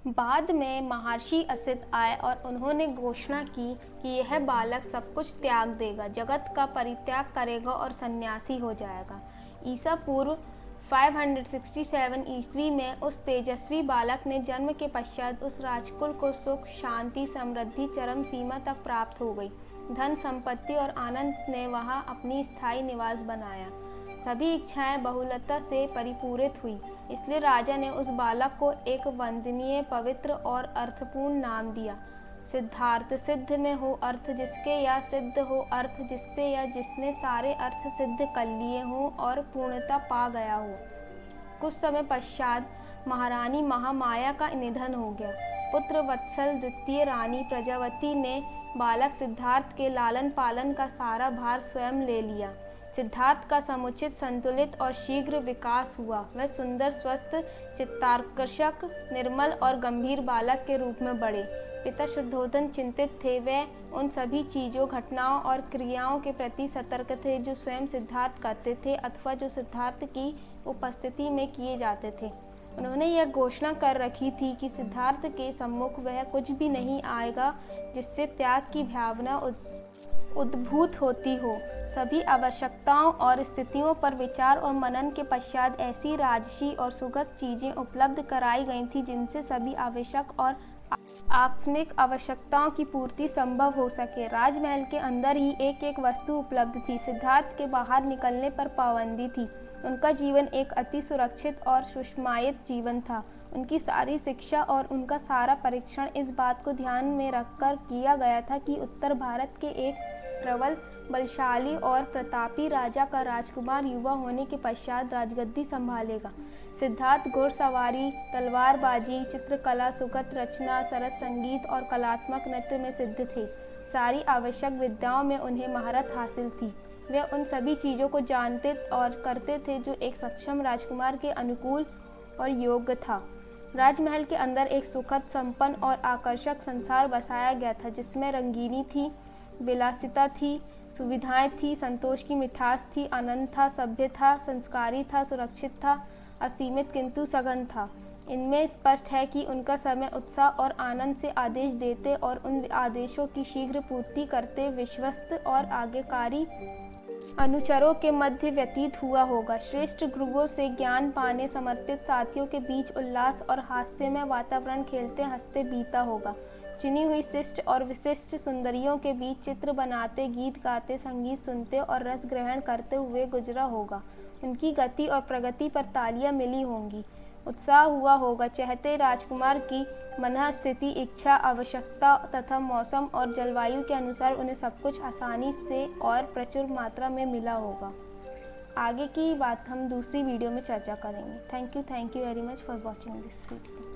बाद में महर्षि असित आए और उन्होंने घोषणा की कि यह बालक सब कुछ त्याग देगा, जगत का परित्याग करेगा और सन्यासी हो जाएगा। ईसा पूर्व 567 ईस्वी में उस तेजस्वी बालक ने जन्म के पश्चात उस राजकुल को सुख, शांति, समृद्धि चरम सीमा तक प्राप्त हो गई। धन, संपत्ति और आनंद ने वहां अपनी स्थायी निवास बनाया। सभी इच्छाएं बहुलता से परिपूरित हुई, इसलिए राजा ने उस बालक को एक वंदनीय, पवित्र और अर्थपूर्ण नाम दिया, सिद्धार्थ। सिद्ध में हो अर्थ जिसके, या सिद्ध हो अर्थ जिससे या जिसने सारे अर्थ सिद्ध कर लिए हों और पूर्णता पा गया हो। कुछ समय पश्चात महारानी महामाया का निधन हो गया। पुत्र वत्सल द्वितीय रानी प्रजावती ने बालक सिद्धार्थ के लालन पालन का सारा भार स्वयं ले लिया। सिद्धार्थ का समुचित, संतुलित और शीघ्र विकास हुआ। वह सुंदर, स्वस्थ, चित्ताकर्षक, निर्मल और गंभीर बालक के रूप में बढ़े। पिता शुद्धोधन चिंतित थे। वे उन सभी चीज़ों, घटनाओं और क्रियाओं के प्रति सतर्क थे जो स्वयं सिद्धार्थ करते थे अथवा जो सिद्धार्थ की उपस्थिति में किए जाते थे। उन्होंने यह घोषणा कर रखी थी कि सिद्धार्थ के सम्मुख वह कुछ भी नहीं आएगा जिससे त्याग की भावना उद्भूत होती हो। सभी आवश्यकताओं और स्थितियों पर विचार और मनन के पश्चात ऐसी राजसी और सुगत चीज़ें उपलब्ध कराई गई थी जिनसे सभी आवश्यक और आकस्मिक आवश्यकताओं की पूर्ति संभव हो सके। राजमहल के अंदर ही एक एक वस्तु उपलब्ध थी। सिद्धार्थ के बाहर निकलने पर पाबंदी थी। उनका जीवन एक अति सुरक्षित और सुषमायित जीवन था। उनकी सारी शिक्षा और उनका सारा परीक्षण इस बात को ध्यान में रखकर किया गया था कि उत्तर भारत के एक प्रबल, बलशाली और प्रतापी राजा का राजकुमार युवा होने के पश्चात राजगद्दी संभालेगा। सिद्धार्थ घुड़सवारी, तलवारबाजी, चित्रकला, सुगत रचना, सरस संगीत और कलात्मक नृत्य में सिद्ध थे। सारी आवश्यक विद्याओं में उन्हें महारत हासिल थी। वे उन सभी चीज़ों को जानते और करते थे जो एक सक्षम राजकुमार के अनुकूल और योग्य था। राजमहल के अंदर एक सुखद, संपन्न और आकर्षक संसार बसाया गया था जिसमें रंगीनी थी, विलासिता थी, सुविधाएं थी, संतोष की मिठास थी, आनंद था, सभ्य था, संस्कारी था, सुरक्षित था, असीमित किंतु सघन था। इनमें स्पष्ट है कि उनका समय उत्साह और आनंद से आदेश देते और उन आदेशों की शीघ्र पूर्ति करते विश्वस्त और आज्ञाकारी अनुचरों के मध्य व्यतीत हुआ होगा। श्रेष्ठ गुरुओं से ज्ञान पाने समर्पित साथियों के बीच उल्लास और हास्यमय वातावरण खेलते हंसते बीता होगा। चुनी हुई शिष्ट और विशिष्ट सुंदरियों के बीच चित्र बनाते, गीत गाते, संगीत सुनते और रस ग्रहण करते हुए गुजरा होगा। उनकी गति और प्रगति पर तालियां मिली होंगी। उत्साह हुआ होगा। चाहते राजकुमार की मनःस्थिति, इच्छा, आवश्यकता तथा मौसम और जलवायु के अनुसार उन्हें सब कुछ आसानी से और प्रचुर मात्रा में मिला होगा। आगे की बात हम दूसरी वीडियो में चर्चा करेंगे। Thank you very much for watching this video.